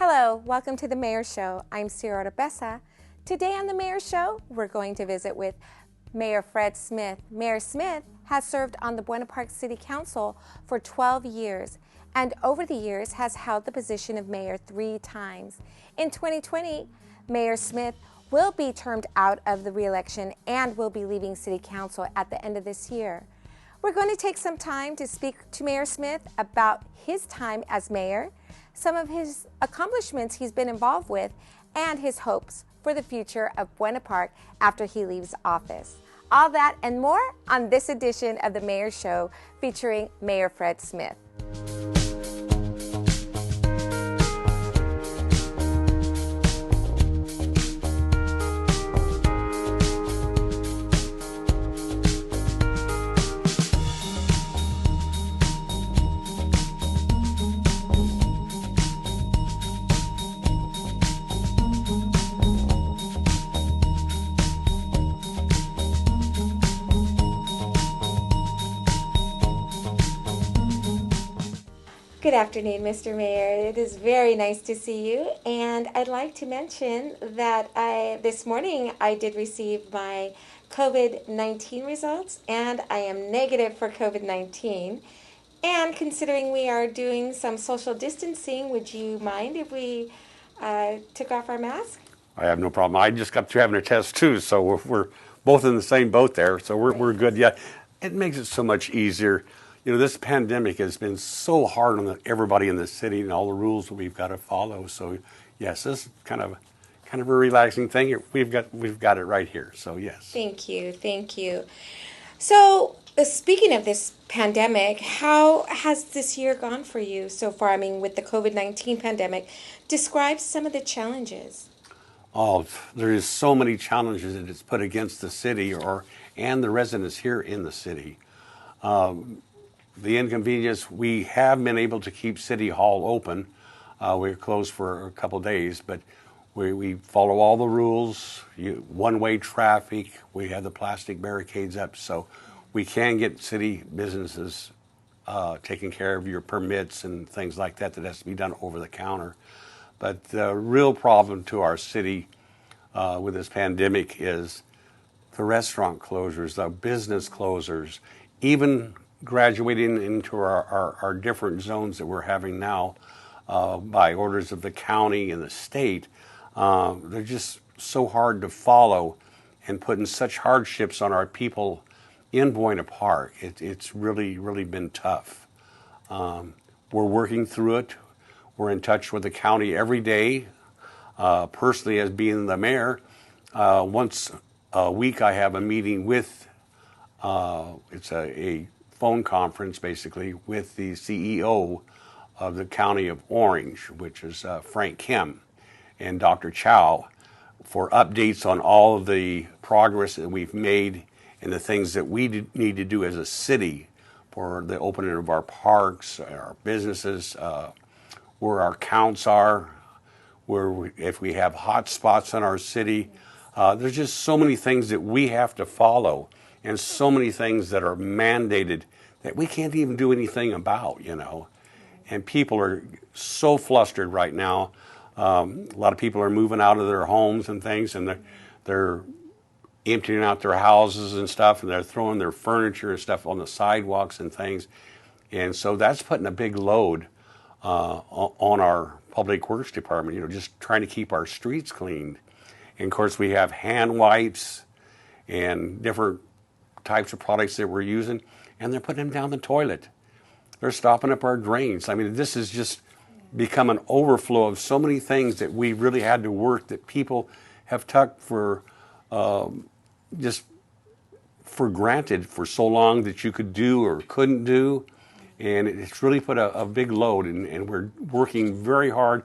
Hello, welcome to the Mayor Show. I'm Sierra Bessa. Today on the Mayor Show, we're going to visit with Mayor Fred Smith. Mayor Smith has served on the Buena Park City Council for 12 years and over the years has held the position of mayor 3 times. In 2020, Mayor Smith will be termed out of the re-election and will be leaving City Council at the end of this year. We're going to take some time to speak to Mayor Smith about his time as mayor, some of his accomplishments he's been involved with, and his hopes for the future of Buena Park after he leaves office. All that and more on this edition of the Mayor Show featuring Mayor Fred Smith. Good afternoon, Mr. Mayor. It is very nice to see you, and I'd like to mention that this morning I did receive my COVID-19 results, and I am negative for COVID-19. And considering we are doing some social distancing, would you mind if we took off our mask? I have no problem. I just got through having a test too, so we're both in the same boat there, so we're good. Yeah, it makes it so much easier. You know, this pandemic has been so hard on everybody in the city and all the rules that we've got to follow. So, yes, this is kind of a relaxing thing. We've got it right here. So, yes. Thank you. So, speaking of this pandemic, how has this year gone for you so far? I mean, with the COVID-19 pandemic, describe some of the challenges. Oh, there is so many challenges that it's put against the city and the residents here in the city. The inconvenience, we have been able to keep City Hall open. We're closed for a couple days, but we follow all the rules, one-way traffic. We have the plastic barricades up, so we can get city businesses taking care of your permits and things like that has to be done over the counter. But the real problem to our city with this pandemic is the restaurant closures, the business closures, even graduating into our different zones that we're having now by orders of the county and the state. They're just so hard to follow and putting such hardships on our people in Buena Park. It's really been tough. We're working through it. We're in touch with the county every day. Personally, as being the mayor, once a week I have a meeting with, it's a phone conference basically with the CEO of the County of Orange, which is Frank Kim, and Dr. Chow, for updates on all of the progress that we've made and the things that we need to do as a city for the opening of our parks, our businesses, where our counts are, if we have hot spots in our city. There's just so many things that we have to follow and so many things that are mandated that we can't even do anything about, you know. And people are so flustered right now. A lot of people are moving out of their homes and things, and they're emptying out their houses and stuff, and they're throwing their furniture and stuff on the sidewalks and things. And so that's putting a big load on our public works department, you know, just trying to keep our streets cleaned. And of course we have hand wipes and different types of products that we're using, and they're putting them down the toilet. They're stopping up our drains. I mean, this has just become an overflow of so many things that we really had to work that people have took for just for granted for so long that you could do or couldn't do. And it's really put a big load, and we're working very hard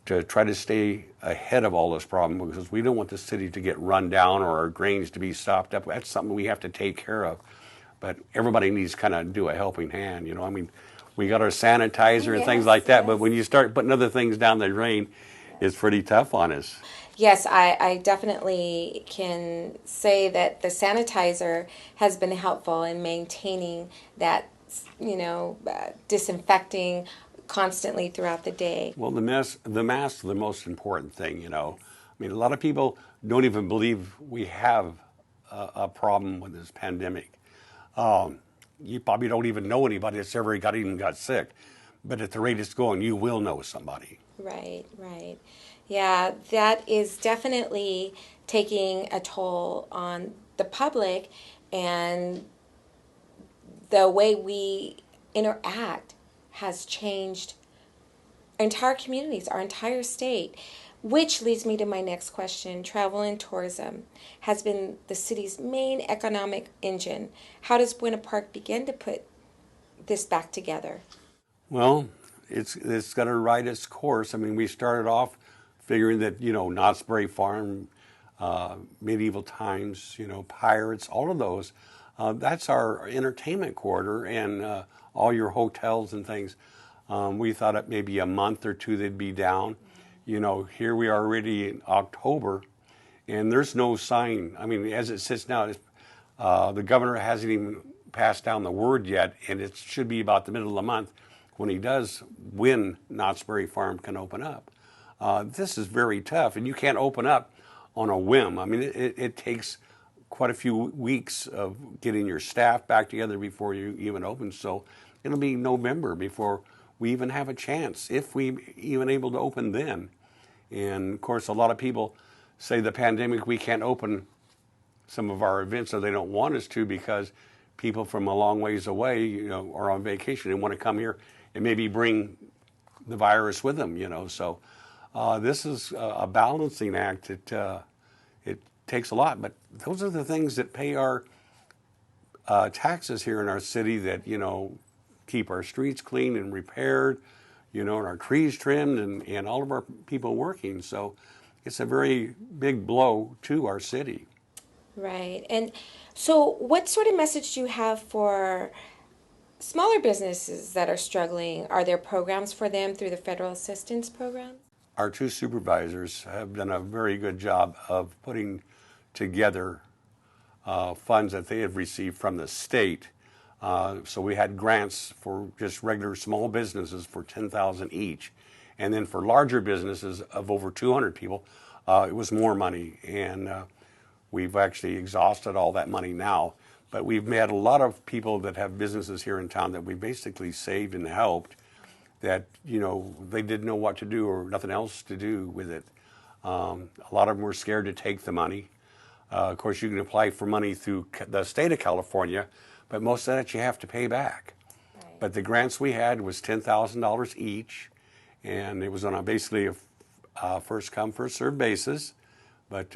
to try to stay ahead of all this problem, because we don't want the city to get run down or our drains to be stopped up. That's something we have to take care of. But everybody needs to kind of do a helping hand, you know. I mean, we got our sanitizer and things like that, but when you start putting other things down the drain, it's pretty tough on us. Yes, I definitely can say that the sanitizer has been helpful in maintaining that, disinfecting constantly throughout the day. Well, the masks are the most important thing, you know. I mean, a lot of people don't even believe we have a problem with this pandemic. You probably don't even know anybody that's ever even got sick, but at the rate it's going, you will know somebody. Right, right. Yeah, that is definitely taking a toll on the public, and the way we interact has changed our entire communities, our entire state. Which leads me to my next question. Travel and tourism has been the city's main economic engine. How does Buena Park begin to put this back together? Well, it's got to ride its course. I mean, we started off figuring that, you know, Knott's Berry Farm, medieval times, you know, pirates, all of those. That's our entertainment quarter, and all your hotels and things. We thought it maybe a month or two they'd be down. You know, here we are already in October, and there's no sign. I mean, as it sits now, the governor hasn't even passed down the word yet, and it should be about the middle of the month when he does, when Knott's Berry Farm can open up. This is very tough, and you can't open up on a whim. I mean, it takes quite a few weeks of getting your staff back together before you even open. So it'll be November before we even have a chance, if we even able to open then. And of course, a lot of people say the pandemic, we can't open some of our events, or they don't want us to, because people from a long ways away, you know, are on vacation and want to come here and maybe bring the virus with them, you know. So this is a balancing act. It takes a lot, but those are the things that pay our taxes here in our city, that, you know, keep our streets clean and repaired, you know, and our trees trimmed, and all of our people working. So it's a very big blow to our city. Right. And so, what sort of message do you have for smaller businesses that are struggling? Are there programs for them through the federal assistance program? Our two supervisors have done a very good job of putting together funds that they have received from the state. So we had grants for just regular small businesses for $10,000 each, and then for larger businesses of over 200 people, it was more money. And we've actually exhausted all that money now. But we've met a lot of people that have businesses here in town that we basically saved and helped, that, you know, they didn't know what to do or nothing else to do with it. A lot of them were scared to take the money. Of course, you can apply for money through the state of California, but most of that you have to pay back. Right. But the grants we had was $10,000 each, and it was on basically a first come, first served basis. But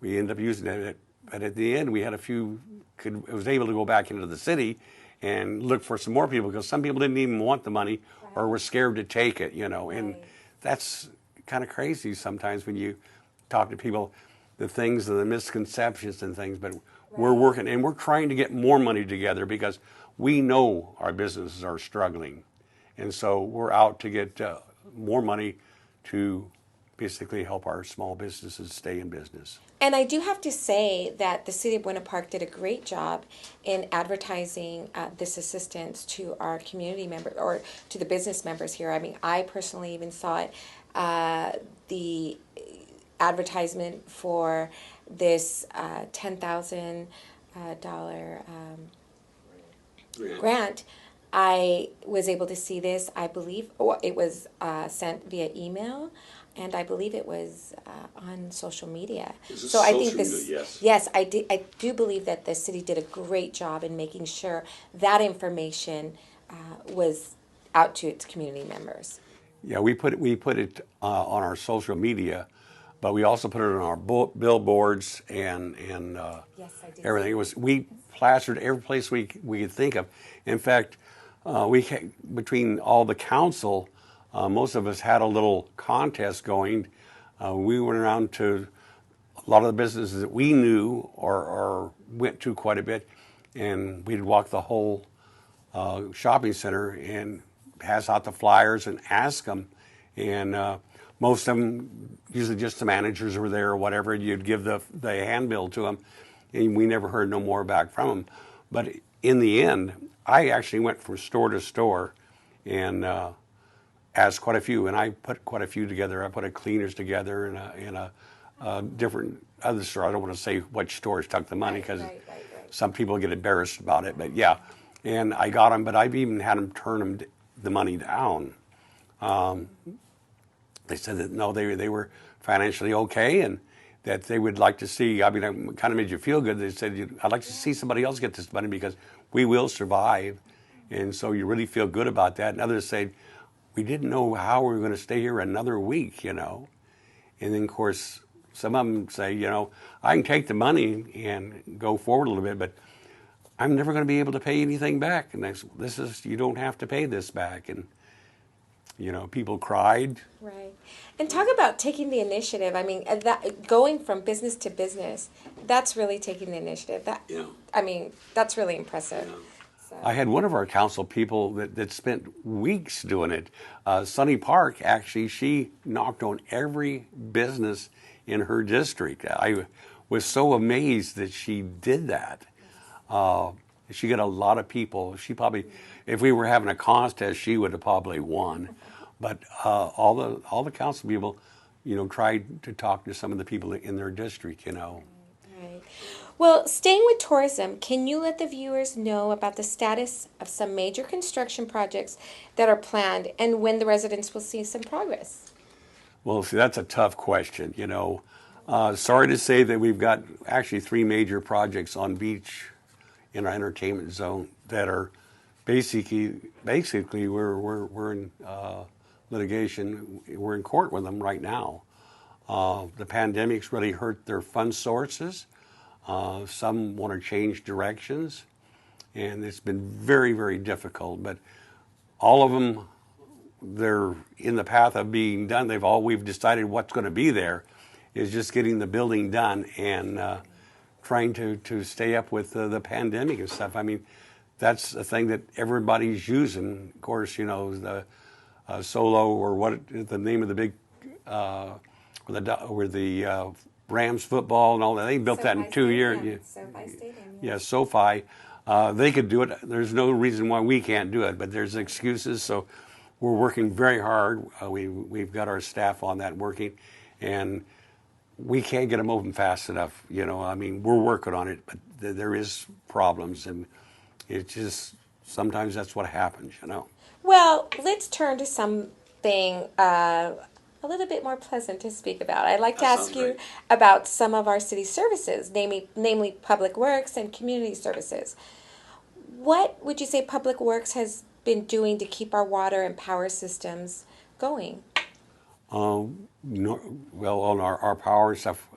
we ended up using it. But at the end, we had was able to go back into the city and look for some more people, because some people didn't even want the money, right, or were scared to take it, you know. Right. And that's kind of crazy sometimes when you talk to people, the things and the misconceptions and things. But right, we're working, and we're trying to get more money together, because we know our businesses are struggling. And so we're out to get more money to basically help our small businesses stay in business. And I do have to say that the City of Buena Park did a great job in advertising this assistance to our community members, or to the business members here. I mean, I personally even saw it, the advertisement for this $10,000 grant. I was able to see this, I believe, it was sent via email, and I believe it was on social media. So I think this, yes, I do believe that the city did a great job in making sure that information was out to its community members. Yeah, we put it on our social media, but we also put it on our billboards and Yes, I did. everything. We plastered every place we could think of. In fact, between all the council, most of us had a little contest going. We went around to a lot of the businesses that we knew or went to quite a bit, and we'd walk the whole shopping center and pass out the flyers and ask them. And most of them, usually just the managers were there or whatever, you'd give the handbill to them, and we never heard no more back from them. But in the end, I actually went from store to store, and asked quite a few, and I put quite a few together. I put a cleaners together and a different other store. I don't want to say which stores took the money because right. some people get embarrassed about it. But yeah, and I got them, but I've even had them turn the money down. They said that no, they were financially okay and that they would like to see. I mean, it kind of made you feel good. They said, I'd like to see somebody else get this money because we will survive. And so you really feel good about that. And others said, we didn't know how we were going to stay here another week, you know. And then, of course, some of them say, you know, I can take the money and go forward a little bit, but I'm never going to be able to pay anything back. And this is, you don't have to pay this back. And, you know, people cried. Right. And talk about taking the initiative. I mean, that going from business to business, that's really taking the initiative. That, Yeah. I mean, that's really impressive. Yeah. So. I had one of our council people that spent weeks doing it. Sunny Park, actually, she knocked on every business in her district. I was so amazed that she did that. She got a lot of people. She probably, if we were having a contest, she would have probably won. But all the council people, you know, tried to talk to some of the people in their district, you know. Right. Well, staying with tourism, can you let the viewers know about the status of some major construction projects that are planned and when the residents will see some progress? Well, see, that's a tough question, you know. Sorry to say that we've got actually 3 major projects on beach in our entertainment zone that are basically we're in litigation. We're in court with them right now. The pandemic's really hurt their fund sources. Some want to change directions, and it's been very, very difficult. But all of them, they're in the path of being done. We've decided what's going to be there is just getting the building done and trying to stay up with the pandemic and stuff. I mean, that's a thing that everybody's using. Of course, you know, the Solo or what the name of the big where the Rams football and all that. They built that in 2 years. Yeah. SoFi Stadium. Yeah, SoFi. They could do it. There's no reason why we can't do it, but there's excuses. So we're working very hard. We've got our staff on that working, and we can't get them open fast enough. You know, I mean, we're working on it, but there is problems, and it just sometimes that's what happens. You know. Well, let's turn to something a little bit more pleasant to speak about. I'd like to ask you about some of our city services, namely Public Works and Community Services. What would you say Public Works has been doing to keep our water and power systems going? Well, on our power stuff,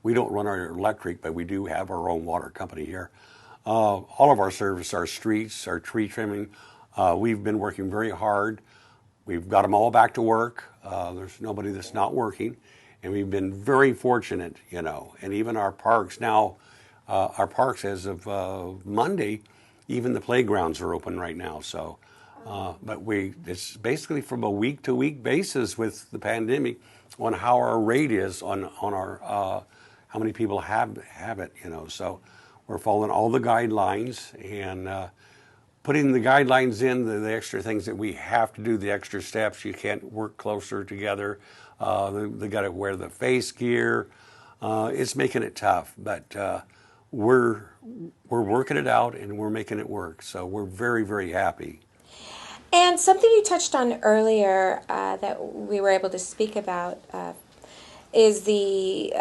we don't run our electric, but we do have our own water company here. All of our service, our streets, our tree trimming, we've been working very hard. We've got them all back to work. There's nobody that's not working. And we've been very fortunate, you know. And even our parks now, our parks as of Monday, even the playgrounds are open right now. So, but it's basically from a week-to-week basis with the pandemic on how our rate is on our, how many people have it, you know. So we're following all the guidelines and putting the guidelines in, the extra things that we have to do, the extra steps. You can't work closer together. They got to wear the face gear. It's making it tough, but we're working it out and we're making it work. So we're very, very happy. And something you touched on earlier that we were able to speak about is the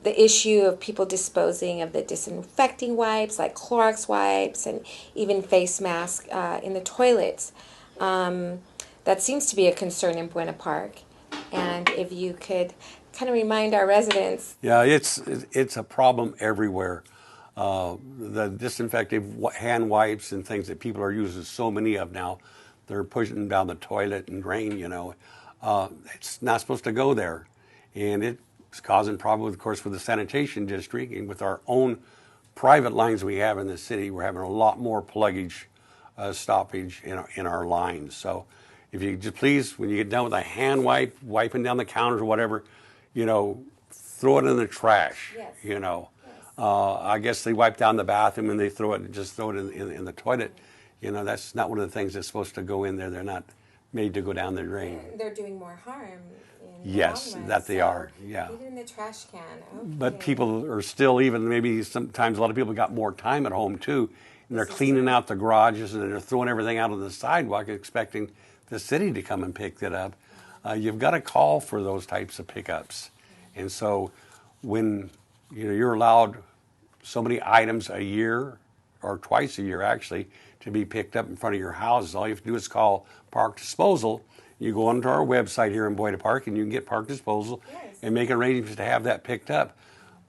issue of people disposing of the disinfecting wipes, like Clorox wipes, and even face masks in the toilets. That seems to be a concern in Buena Park. And if you could kind of remind our residents. Yeah, it's a problem everywhere. The disinfective hand wipes and things that people are using so many of now, they're pushing down the toilet and drain, you know. It's not supposed to go there. And it's causing problems, of course, with the sanitation district and with our own private lines we have in the city. We're having a lot more pluggage, stoppage in our lines. So if you just please, when you get done with a hand wipe, wiping down the counters or whatever, you know, throw it in the trash, Yes. you know. Yes. I guess they wipe down the bathroom and they throw it in the toilet. You know, that's not one of the things that's supposed to go in there. They're not made to go down the drain. They're doing more harm. Yes, that they are. Yeah. Leave it in the trash can. Okay. But people are still, even maybe sometimes a lot of people got more time at home too, and they're cleaning out the garages and they're throwing everything out on the sidewalk, expecting the city to come and pick it up. You've got to call for those types of pickups, and so when you're allowed so many items a year or twice a year actually to be picked up in front of your houses, all you have to do is call Park Disposal. You go onto our website here in Buena Park and you can get Park Disposal and make arrangements to have that picked up.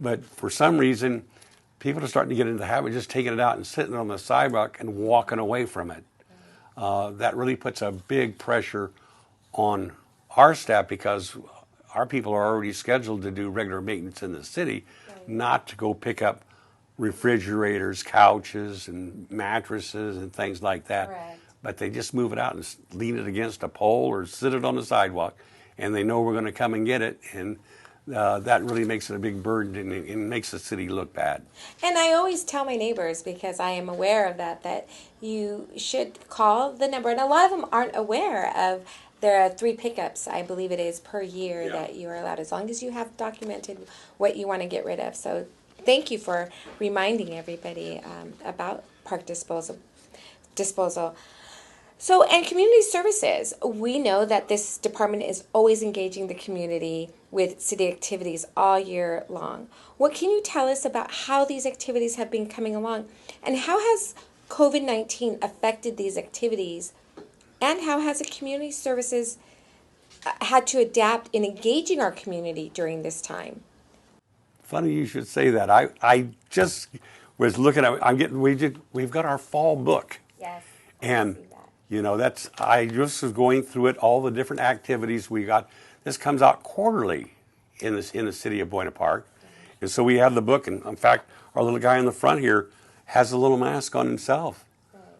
But for some reason, people are starting to get into the habit of just taking it out and sitting on the sidewalk and walking away from it. That really puts a big pressure on our staff because our people are already scheduled to do regular maintenance in the city, not to go pick up refrigerators, couches, and mattresses and things like that. Correct. But they just move it out and lean it against a pole or sit it on the sidewalk, and they know we're going to come and get it, and that really makes it a big burden and makes the city look bad. And I always tell my neighbors, because I am aware of that you should call the number, and a lot of them aren't aware of. There are 3 pickups, I believe it is, per year that you are allowed, as long as you have documented what you want to get rid of. So thank you for reminding everybody about park disposal. So, and community services, we know that this department is always engaging the community with city activities all year long. What can you tell us about how these activities have been coming along, and how has COVID-19 affected these activities, and how has the community services had to adapt in engaging our community during this time? Funny you should say that. I just was looking at. We've got our fall book. Yes. And I just was going through it, all the different activities we got. This comes out quarterly in the city of Buena Park, and so we have the book. And in fact, our little guy in the front here has a little mask on himself.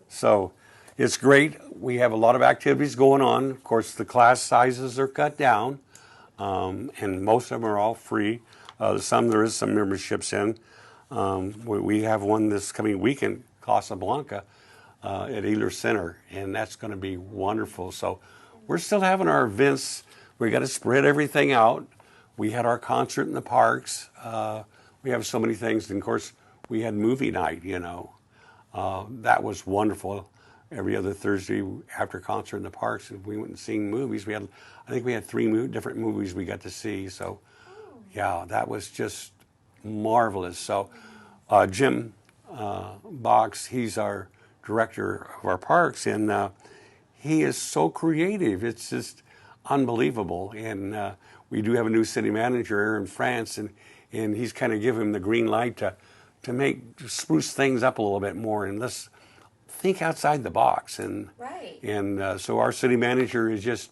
So it's great. We have a lot of activities going on. Of course, the class sizes are cut down, and most of them are all free. There is some memberships in. We have one this coming weekend, Casablanca, at Ealer Center, and that's going to be wonderful. So we're still having our events. We got to spread everything out. We had our concert in the parks. We have so many things. And of course, we had movie night, that was wonderful. Every other Thursday after concert in the parks, we went and seen movies. I think we had 3 different movies we got to see. So, yeah, that was just marvelous. So, Jim Box, he's our director of our parks, and he is so creative. It's just unbelievable. And we do have a new city manager, Aaron France, and he's kind of given him the green light to spruce things up a little bit more, and let's think outside the box. And so our city manager has just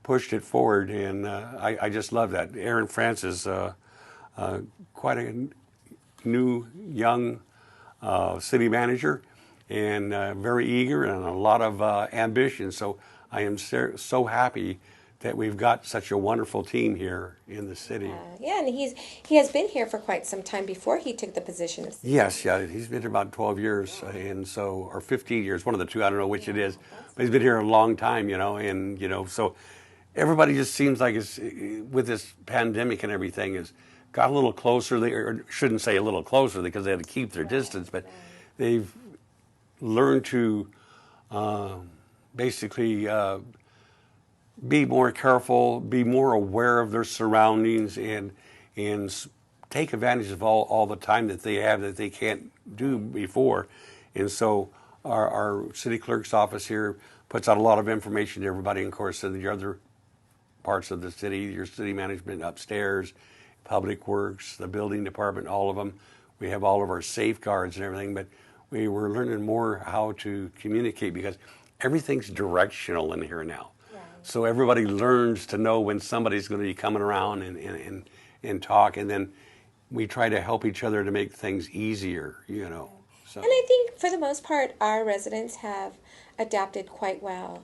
pushed it forward, and I just love that. Aaron France is quite a new, young city manager, and very eager and a lot of ambition. So I am so happy that we've got such a wonderful team here in the city. Yeah, and he has been here for quite some time before he took the position of city. Yes, he's been here about 12 years, and so, or 15 years, one of the two, I don't know which it is, but he's been here a long time, and so everybody just seems like it's, with this pandemic and everything, is got a little closer, or shouldn't say a little closer because they had to keep their distance, but they've learned to basically be more careful, be more aware of their surroundings, and take advantage of all the time that they have that they can't do before. And so our city clerk's office here puts out a lot of information to everybody, and of course in the other parts of the city, your city management upstairs, public works, the building department, all of them. We have all of our safeguards and everything, but we were learning more how to communicate because everything's directional in here now. So everybody learns to know when somebody's going to be coming around and talk, and then we try to help each other to make things easier, So. And I think for the most part, our residents have adapted quite well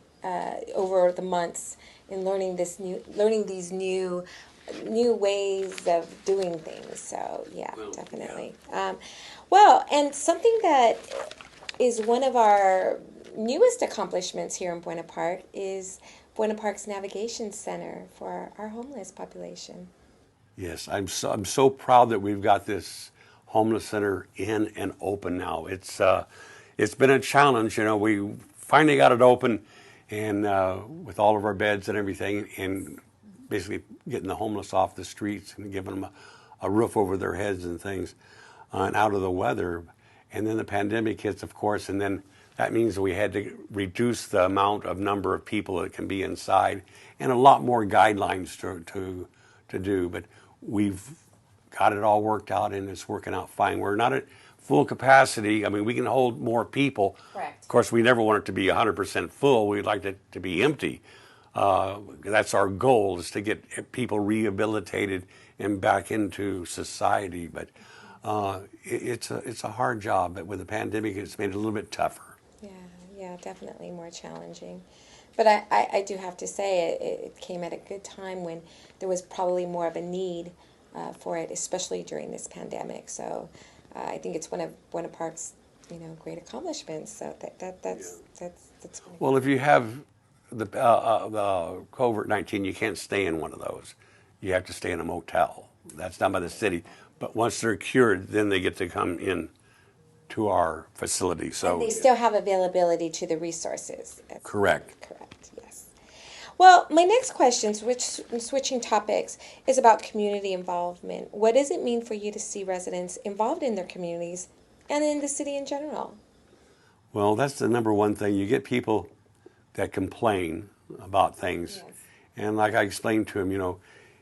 over the months in learning these new ways of doing things. So yeah, definitely. And something that is one of our newest accomplishments here in Buena Park is Buena Park's Navigation Center for our homeless population. Yes, I'm so proud that we've got this homeless center in and open now. It's been a challenge, you know. We finally got it open, and with all of our beds and everything, and basically getting the homeless off the streets and giving them a roof over their heads and things, and out of the weather. And then the pandemic hits, of course, and then that means we had to reduce the amount of number of people that can be inside, and a lot more guidelines to do. But we've got it all worked out, and it's working out fine. We're not at full capacity. I mean, we can hold more people. Correct. Of course, we never want it to be 100% full. We'd like it to be empty. That's our goal, is to get people rehabilitated and back into society. But it's a hard job. But with the pandemic, it's made it a little bit tougher. Yeah, definitely more challenging. But I do have to say it came at a good time when there was probably more of a need for it, especially during this pandemic. So I think it's one of Buena Park's great accomplishments. So that's Well, if you have the COVID-19, you can't stay in one of those. You have to stay in a motel. That's done by the city. But once they're cured, then they get to come in to our facility. So and they still have availability to the resources. Correct. Correct, yes. Well, my next question, switching topics, is about community involvement. What does it mean for you to see residents involved in their communities and in the city in general? Well, that's the number one thing. You get people that complain about things. Yes. And like I explained to them,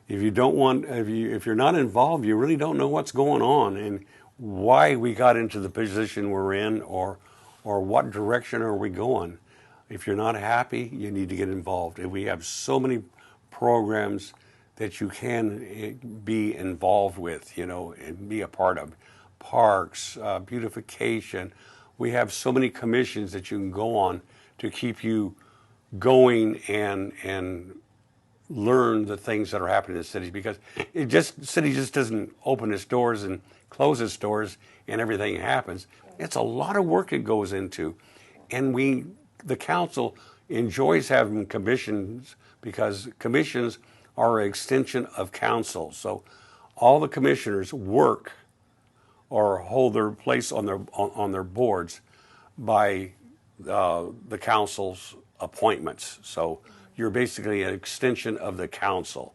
if you're not involved, you really don't know what's going on and why we got into the position we're in, or what direction are we going. If you're not happy, you need to get involved. And we have so many programs that you can be involved with, and be a part of. Parks, beautification. We have so many commissions that you can go on to keep you going and learn the things that are happening in the city, because the city just doesn't open its doors and close its doors and everything happens. It's a lot of work it goes into, and the council enjoys having commissions, because commissions are an extension of council. So all the commissioners work or hold their place on their boards by the council's appointments. So you're basically an extension of the council.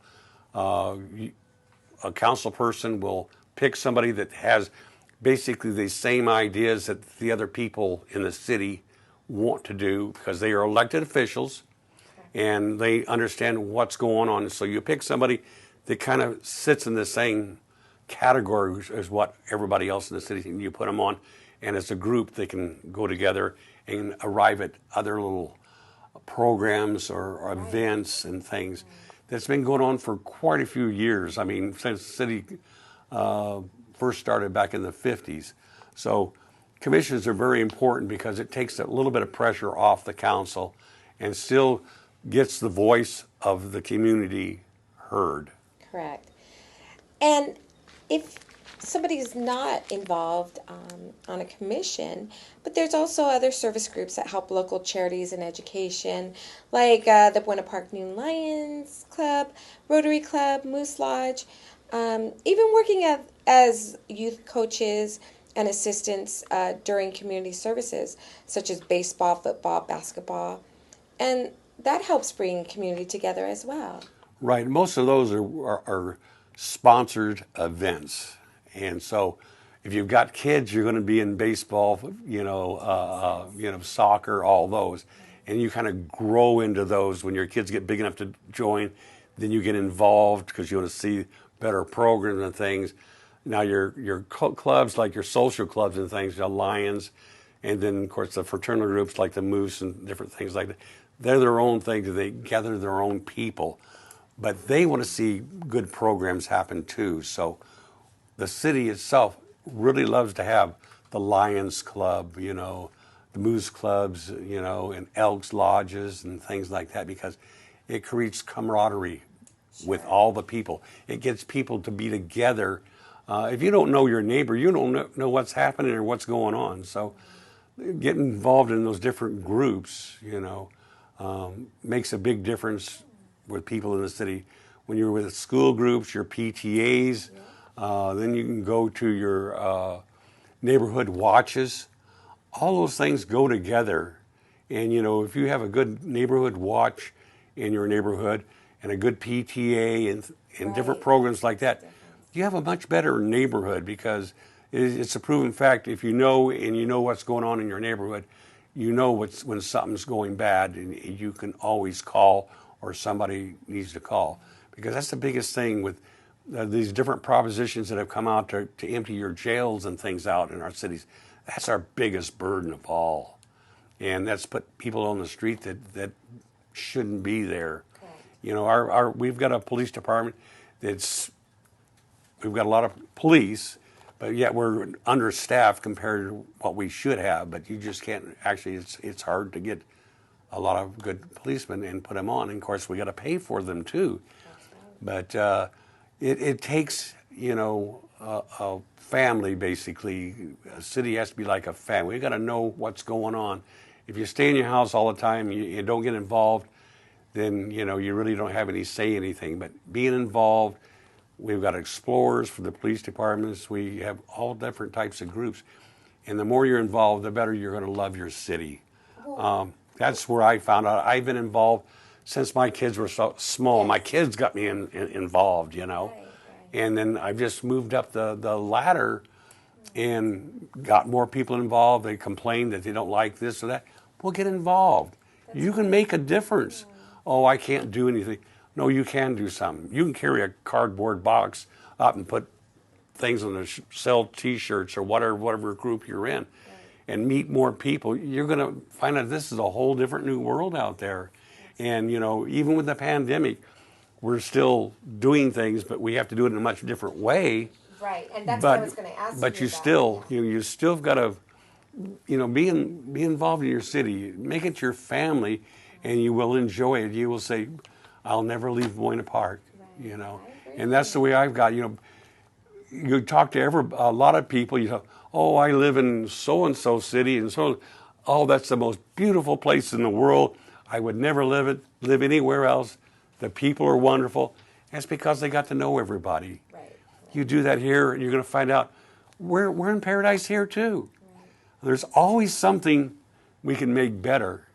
A council person will pick somebody that has basically the same ideas that the other people in the city want to do, because they are elected officials and they understand what's going on. So you pick somebody that kind of sits in the same category as what everybody else in the city, and you put them on, and as a group they can go together and arrive at other little programs or events and things. That's been going on for quite a few years. I mean, since the city first started back in the 50s. So commissions are very important, because it takes a little bit of pressure off the council and still gets the voice of the community heard. Correct. And if somebody is not involved on a commission, but there's also other service groups that help local charities and education, like the Buena Park New Lions Club, Rotary Club, Moose Lodge, even working as youth coaches and assistants during community services, such as baseball, football, basketball. And that helps bring community together as well. Right. Most of those are sponsored events. And so if you've got kids, you're going to be in baseball, soccer, all those. And you kind of grow into those. When your kids get big enough to join, then you get involved because you want to see better programs and things. Now your clubs, like your social clubs and things, the Lions, and then of course the fraternal groups like the Moose and different things like that. They're their own thing. They gather their own people, but they want to see good programs happen too. So the city itself really loves to have the Lions Club, the Moose Clubs, and Elks Lodges and things like that, because it creates camaraderie with all the people. It gets people to be together. If you don't know your neighbor, you don't know what's happening or what's going on. So getting involved in those different groups, makes a big difference with people in the city. When you're with school groups, your PTAs, then you can go to your neighborhood watches. All those things go together. And, if you have a good neighborhood watch in your neighborhood and a good PTA and different programs like that, you have a much better neighborhood, because it's a proven fact. If you know what's going on in your neighborhood, when something's going bad, and you can always call, or somebody needs to call. Because that's the biggest thing with these different propositions that have come out to empty your jails and things out in our cities. That's our biggest burden of all. And that's put people on the street that shouldn't be there. Okay. We've got a police department we've got a lot of police, but yet we're understaffed compared to what we should have. But you just can't, actually, it's hard to get a lot of good policemen and put them on. And of course, we got to pay for them too. But it takes, a family, basically. A city has to be like a family. You got to know what's going on. If you stay in your house all the time and you don't get involved, then, you really don't have any say anything. But being involved, we've got explorers for the police departments. We have all different types of groups. And the more you're involved, the better you're going to love your city. That's where I found out. I've been involved since my kids were so small. Yes. My kids got me involved, Right. And then I've just moved up the ladder and got more people involved. They complain that they don't like this or that. Well, get involved. You can make a difference. Oh, I can't do anything. No, you can do something. You can carry a cardboard box up and put things on sell T-shirts or whatever group you're in, and meet more people. You're going to find out this is a whole different new world out there. And, even with the pandemic, we're still doing things, but we have to do it in a much different way. Right, and that's what I was going to ask you But you still got to, be involved in your city. Make it your family, and you will enjoy it. You will say, I'll never leave Buena Park, And that's the way I've got, you talk to a lot of people, oh, I live in so-and-so city, and oh, that's the most beautiful place in the world. I would never live anywhere else. The people are wonderful. And it's because they got to know everybody. Right. You do that here, and you're going to find out we're in paradise here too. Right. There's always something we can make better.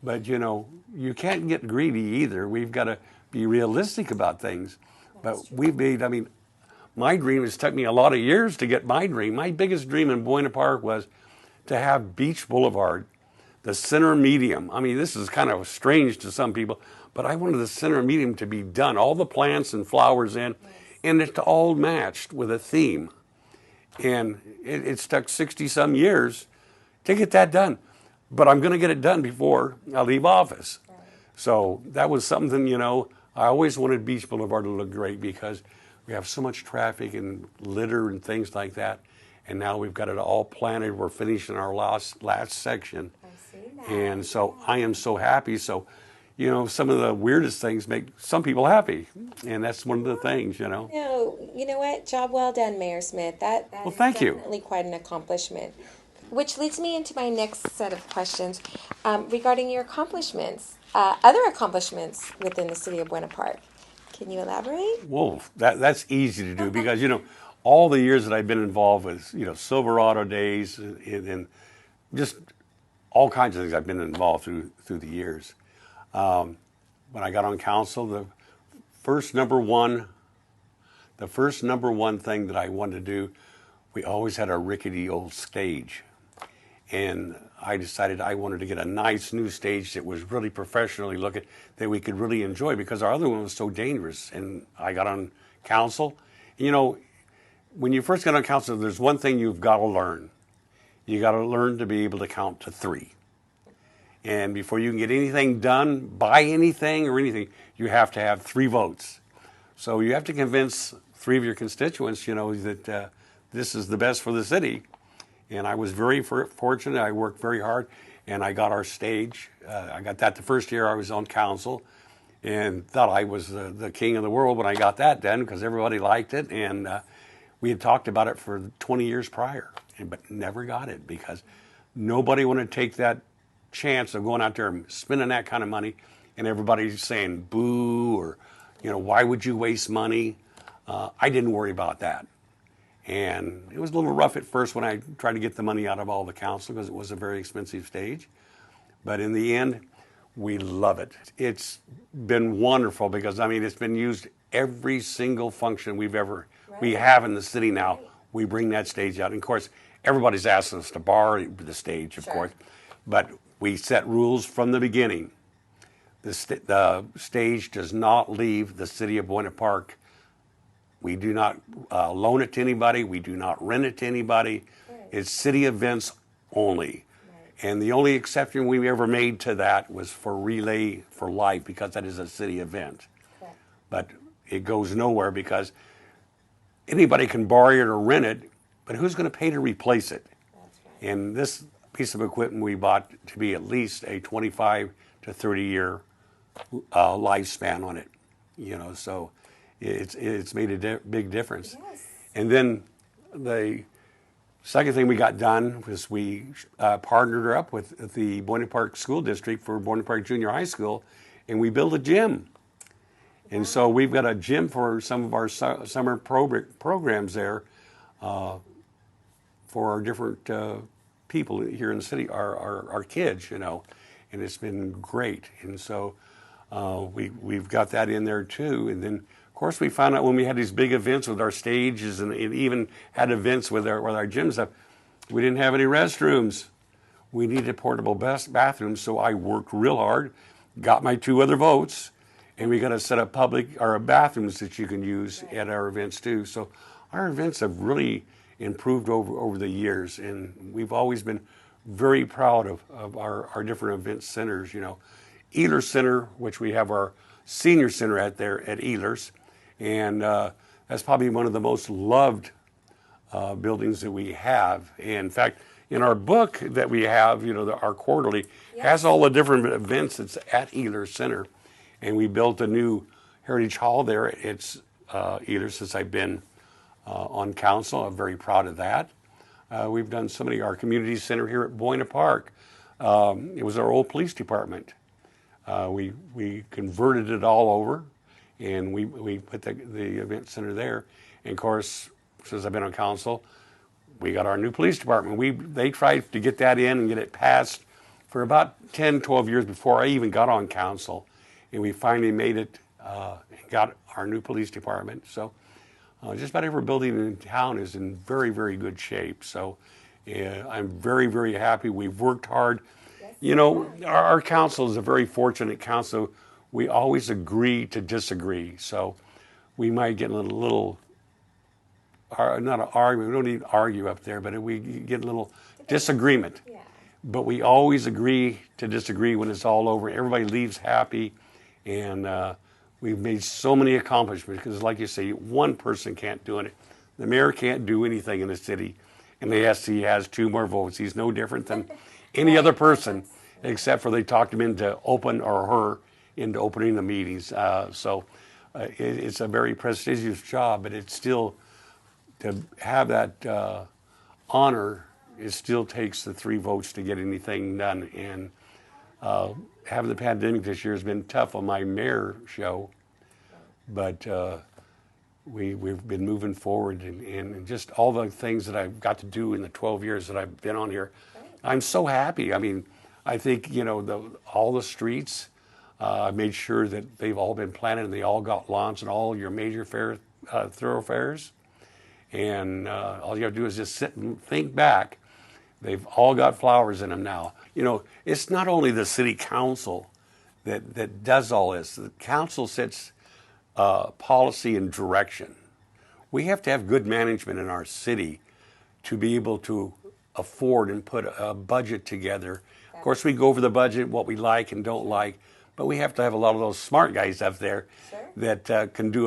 But, you can't get greedy either. We've got to be realistic about things. But my dream has took me a lot of years to get my dream. My biggest dream in Buena Park was to have Beach Boulevard, the center medium. This is kind of strange to some people, but I wanted the center medium to be done, all the plants and flowers in, and it's all matched with a theme. And it's took 60-some years to get that done. But I'm going to get it done before I leave office. Right. So that was something, I always wanted Beach Boulevard to look great, because we have so much traffic and litter and things like that. And now we've got it all planted. We're finishing our last section. I see that. And so I am so happy. So, some of the weirdest things make some people happy. And that's one of the things, No, you know what? Job well done, Mayor Smith. That is definitely quite an accomplishment. Which leads me into my next set of questions regarding your accomplishments, other accomplishments within the city of Buena Park. Can you elaborate? Well, that's easy to do, because, all the years that I've been involved with, Silverado days and just all kinds of things I've been involved through the years. When I got on council, the first number one thing that I wanted to do, we always had a rickety old stage. And I decided I wanted to get a nice new stage that was really professionally looking, that we could really enjoy, because our other one was so dangerous. And I got on council. When you first get on council, there's one thing you've got to learn. You got to learn to be able to count to 3. And before you can get anything done, buy anything or anything, you have to have 3 votes. So you have to convince 3 of your constituents, that this is the best for the city. And I was very fortunate. I worked very hard, and I got our stage. I got that the first year I was on council, and thought I was the king of the world when I got that done, because everybody liked it. And we had talked about it for 20 years prior, but never got it, because Nobody want to take that chance of going out there and spending that kind of money, and everybody's saying boo, or why would you waste money? I didn't worry about that. And it was a little rough at first when I tried to get the money out of all the council, because it was a very expensive stage. But in the end, we love it. It's been wonderful because, it's been used every single function we have in the city now. We bring that stage out. And of course, everybody's asking us to borrow the stage, of course. But we set rules from the beginning. The stage does not leave the city of Buena Park. We do not loan it to anybody. We do not rent it to anybody. It's city events only. And the only exception we ever made to that was for Relay for Life, because that is a city event. But it goes nowhere because anybody can borrow it or rent it, but who's going to pay to replace it? And this piece of equipment we bought to be at least a 25 to 30 year lifespan on it, so it's made a big difference. And then the second thing we got done was we partnered up with the Buena Park School District for Buena Park Junior High School, and we built a gym. And so we've got a gym for some of our summer programs there for our different people here in the city, our kids, and it's been great. And so we've got that in there too. And then, of course, we found out when we had these big events with our stages and even had events with our gym stuff, we didn't have any restrooms. We needed portable bathrooms, so I worked real hard, got my 2 other votes, and we got a set of bathrooms that you can use at our events too. So our events have really improved over the years, and we've always been very proud of our different event centers. Ehlers Center, which we have our senior center at Ehlers, and that's probably one of the most loved buildings that we have. In fact, in our book that we have, our quarterly, has all the different events that's at Ehlers Center. And we built a new Heritage Hall there. It's Ehlers since I've been on council. I'm very proud of that. We've done so many. Our community center here at Buena Park. It was our old police department. We converted it all over, and we put the event center there. And of course, since I've been on council, we got our new police department. They tried to get that in and get it passed for about 10, 12 years before I even got on council. And we finally made it and got our new police department. So just about every building in town is in very, very good shape. So I'm very, very happy. We've worked hard. Our council is a very fortunate council. We always agree to disagree. So we might get a little not an argument, we don't need to argue up there, but we get a little disagreement. But we always agree to disagree when it's all over. Everybody leaves happy. And we've made so many accomplishments because, like you say, one person can't do it. The mayor can't do anything in the city unless he has 2 more votes. He's no different than any other person, except for they talked him into her into opening the meetings. So it's a very prestigious job, but it's still, to have that honor, it still takes the 3 votes to get anything done. And having the pandemic this year has been tough on my mayor show, but we've been moving forward, and just all the things that I've got to do in the 12 years that I've been on here, I'm so happy. I think all the streets, I made sure that they've all been planted and they all got lawns and all your major thoroughfares, and all you have to do is just sit and think back. They've all got flowers in them now. It's not only the city council that does all this. The council sets policy and direction. We have to have good management in our city to be able to afford and put a budget together. Of course, we go over the budget, what we like and don't like, but we have to have a lot of those smart guys up there that can do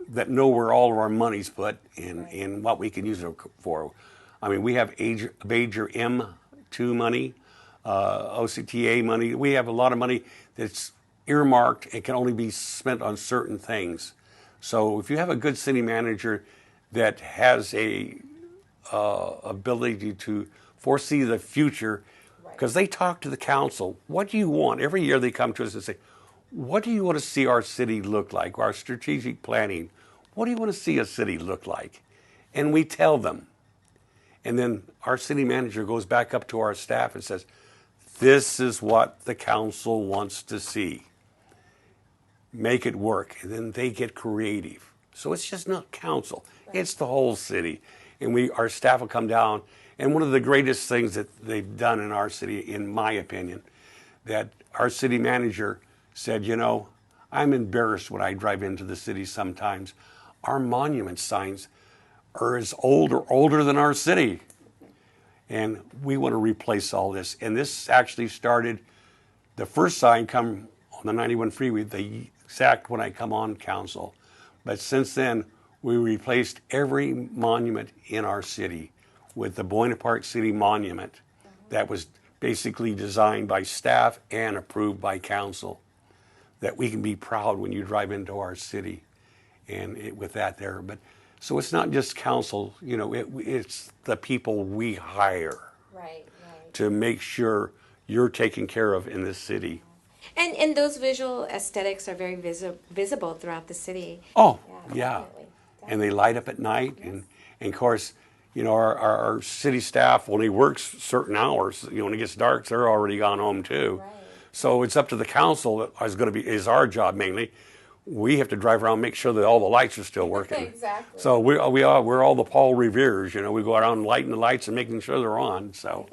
that know where all of our money's put and what we can use it for. We have major M2 money, OCTA money. We have a lot of money that's earmarked and can only be spent on certain things. So if you have a good city manager that has a ability to foresee the future, because they talk to the council. What do you want? Every year they come to us and say, what do you want to see our city look like? Our strategic planning. What do you want to see a city look like? And we tell them. And then our city manager goes back up to our staff and says, this is what the council wants to see. Make it work. And then they get creative. So it's just not council. It's the whole city. And our staff will come down. And one of the greatest things that they've done in our city, in my opinion, that our city manager said, you know, I'm embarrassed when I drive into the city sometimes. Our monument signs are as old or older than our city. And we want to replace all this. And this actually started, the first sign come on the 91 freeway, the exact when I come on council. But since then, we replaced every monument in our city with the Buena Park City Monument that was basically designed by staff and approved by council, that we can be proud when you drive into our city and with that there. But so it's not just council, you know, it's the people we hire to make sure you're taken care of in this city. And those visual aesthetics are very visible throughout the city. Oh, yeah. And they light up at night. And of course, you know, our city staff only works certain hours. You know, when it gets dark, they're already gone home too. Right. So it's up to the council that is our job mainly. We have to drive around and make sure that all the lights are still working. Exactly. So we're all the Paul Reveres, you know. We go around lighting the lights and making sure they're on. So,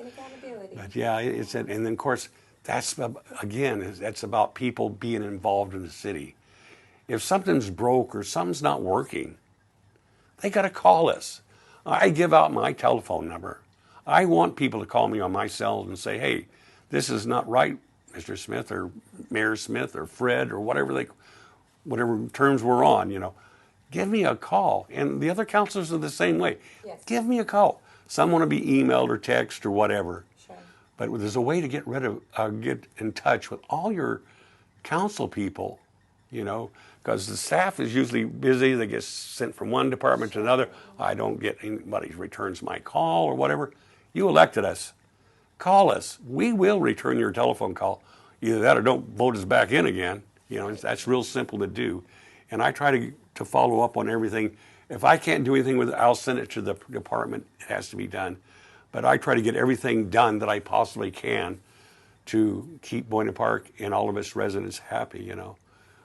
but yeah, and then of course that's about people being involved in the city. If something's broke or something's not working, they got to call us. I give out my telephone number. I want people to call me on my cell and say, "Hey, this is not right, Mr. Smith or Mayor Smith or Fred or whatever terms we're on, you know, give me a call." And the other counselors are the same way. Yes. Give me a call. Some want to be emailed or text or whatever. Sure. But there's a way to get in touch with all your council people, you know, because the staff is usually busy. They get sent from one department to another. I don't get anybody who returns my call or whatever. You elected us. Call us. We will return your telephone call. Either that or don't vote us back in again. You know, that's real simple to do. And I try to follow up on everything. If I can't do anything with it, I'll send it to the department. It has to be done. But I try to get everything done that I possibly can to keep Buena Park and all of its residents happy, you know.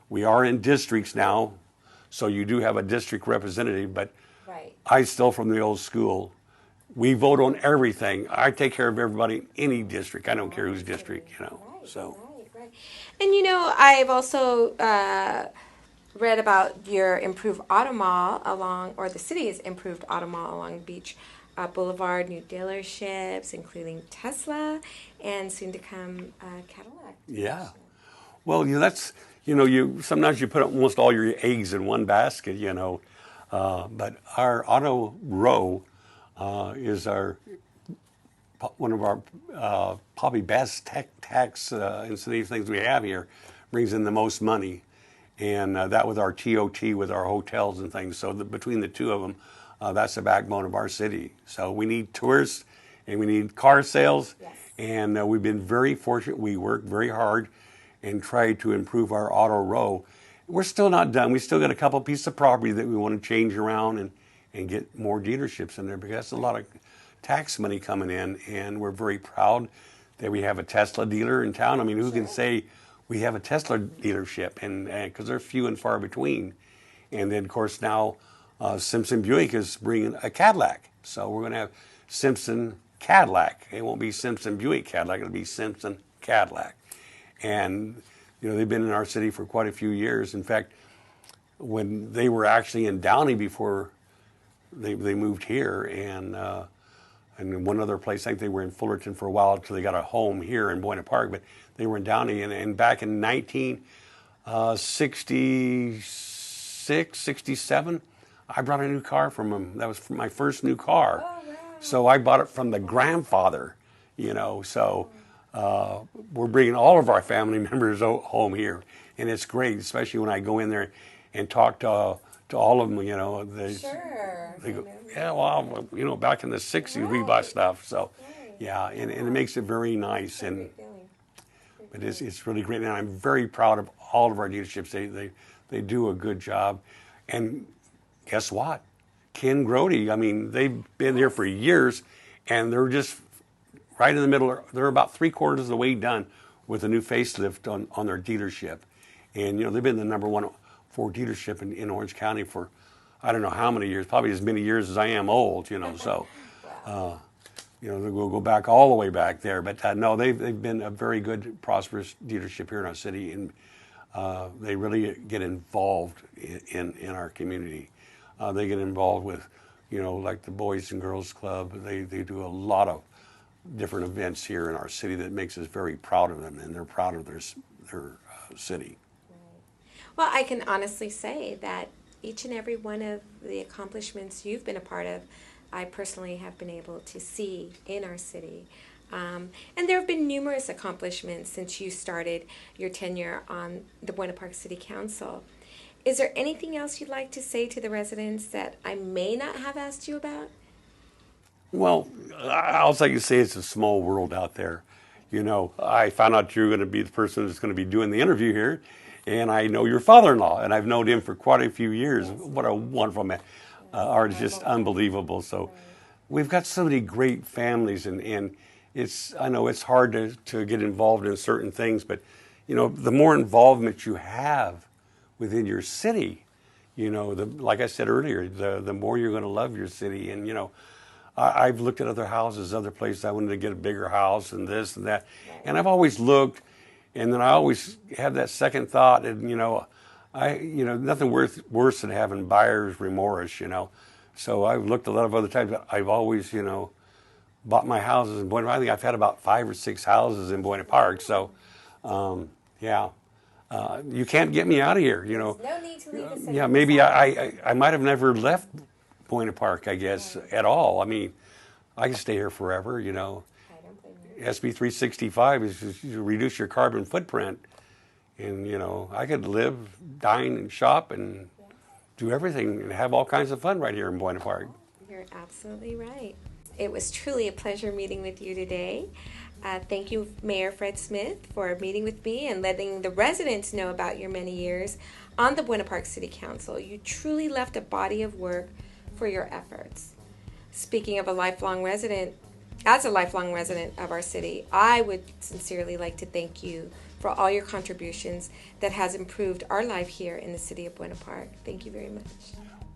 We are in districts now, so you do have a district representative, but I still from the old school. We vote on everything. I take care of everybody in any district. I don't care whose district, you know. And you know, I've also read about your improved auto mall the city's improved auto mall along Beach Boulevard, new dealerships, including Tesla, and soon to come Cadillac. Yeah. Well, sometimes you put almost all your eggs in one basket, you know. But our auto row is one of our probably best tax incentive things we have here. Brings in the most money, and that with our TOT, with our hotels and things. So between the two of them, that's the backbone of our city. So we need tourists and we need car sales, and we've been very fortunate. We work very hard and try to improve our auto row. We're still not done. We still got a couple pieces of property that we want to change around and get more dealerships in there, because that's a lot of tax money coming in, and we're very proud that we have a Tesla dealer in town. I mean, who can say we have a Tesla dealership? And because they're few and far between. And then, of course, now Simpson Buick is bringing a Cadillac. So we're going to have Simpson Cadillac. It won't be Simpson Buick Cadillac. It'll be Simpson Cadillac. And, you know, they've been in our city for quite a few years. In fact, when they were actually in Downey before they moved here, and in one other place, I think they were in Fullerton for a while until they got a home here in Buena Park, but they were in Downey. And back in 1966, 67, I brought a new car from them. That was my first new car. Oh, wow. So I bought it from the grandfather, you know. So we're bringing all of our family members home here. And it's great, especially when I go in there and talk to all of them, you know. They go, yeah, well, you know, back in the 60s, we bought stuff. So, Yeah, and it makes it very nice. And Great feeling. but it's really great, and I'm very proud of all of our dealerships. They do a good job. And guess what? Ken Grody, I mean, they've been here for years, and they're just right in the middle. They're about 3/4 of the way done with a new facelift on their dealership. And, you know, they've been the #1 Ford dealership in Orange County for, I don't know how many years, probably as many years as I am old, you know, so. Wow. You know, we'll go back all the way back there. But no, they've been a very good, prosperous dealership here in our city, and they really get involved in our community. They get involved with, you know, like the Boys and Girls Club. They do a lot of different events here in our city that makes us very proud of them, and they're proud of their city. Well, I can honestly say that each and every one of the accomplishments you've been a part of, I personally have been able to see in our city. And there have been numerous accomplishments since you started your tenure on the Buena Park City Council. Is there anything else you'd like to say to the residents that I may not have asked you about? Well, all I can say is it's a small world out there. You know, I found out you're going to be the person that's going to be doing the interview here, and I know your father-in-law, and I've known him for quite a few years. What a wonderful man. Art is just unbelievable. So we've got so many great families, and I know it's hard to get involved in certain things, but, you know, the more involvement you have within your city, you know, like I said earlier, the more you're going to love your city. And, you know, I've looked at other houses, other places. I wanted to get a bigger house and this and that. And I've always looked, and then I always have that second thought, and, you know, nothing worse than having buyer's remorse, you know. So I've looked a lot of other times, but I've always, you know, bought my houses in Buena Park. I think I've had about 5 or 6 houses in Buena Park. So, yeah, you can't get me out of here, you know. No need to leave the city. Yeah, maybe I might have never left Buena Park, I guess, at all. I mean, I can stay here forever, you know. I don't blame you. SB 365 is to reduce your carbon footprint. And, you know, I could live, dine, and shop, and do everything, and have all kinds of fun right here in Buena Park. You're absolutely right. It was truly a pleasure meeting with you today. Thank you, Mayor Fred Smith, for meeting with me and letting the residents know about your many years on the Buena Park City Council. You truly left a body of work for your efforts. Speaking of a lifelong resident, as a lifelong resident of our city, I would sincerely like to thank you for all your contributions that has improved our life here in the city of Buena Park. Thank you very much.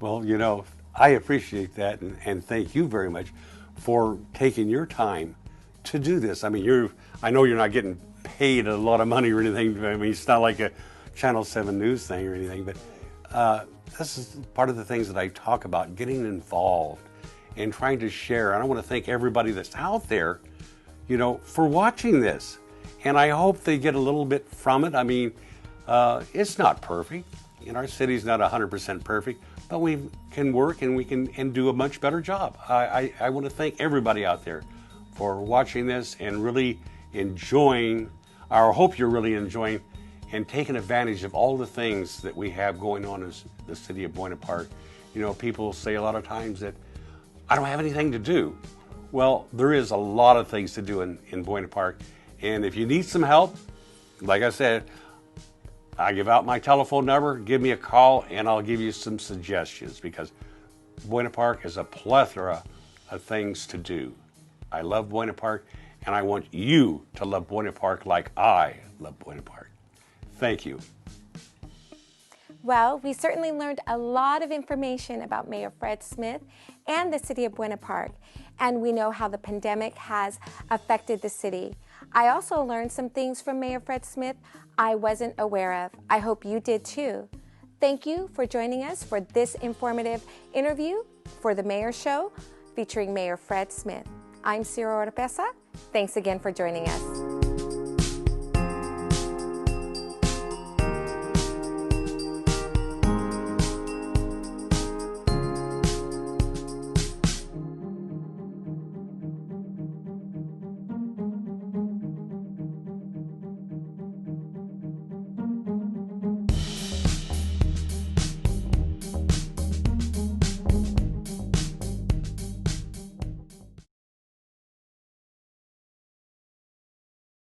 Well, you know, I appreciate that, and thank you very much for taking your time to do this. I mean, I know you're not getting paid a lot of money or anything. I mean, it's not like a Channel 7 news thing or anything, but this is part of the things that I talk about, getting involved and trying to share. And I want to thank everybody that's out there, you know, for watching this. And I hope they get a little bit from it. I mean, it's not perfect. And our city's not 100% perfect, but we can work and we can do a much better job. I want to thank everybody out there for watching this and really enjoying, or I hope you're really enjoying and taking advantage of all the things that we have going on in the city of Buena Park. You know, people say a lot of times that I don't have anything to do. Well, there is a lot of things to do in Buena Park. And if you need some help, like I said, I give out my telephone number, give me a call, and I'll give you some suggestions, because Buena Park is a plethora of things to do. I love Buena Park, and I want you to love Buena Park like I love Buena Park. Thank you. Well, we certainly learned a lot of information about Mayor Fred Smith and the city of Buena Park, and we know how the pandemic has affected the city. I also learned some things from Mayor Fred Smith I wasn't aware of. I hope you did too. Thank you for joining us for this informative interview for The Mayor Show featuring Mayor Fred Smith. I'm Ciro Oropesa. Thanks again for joining us.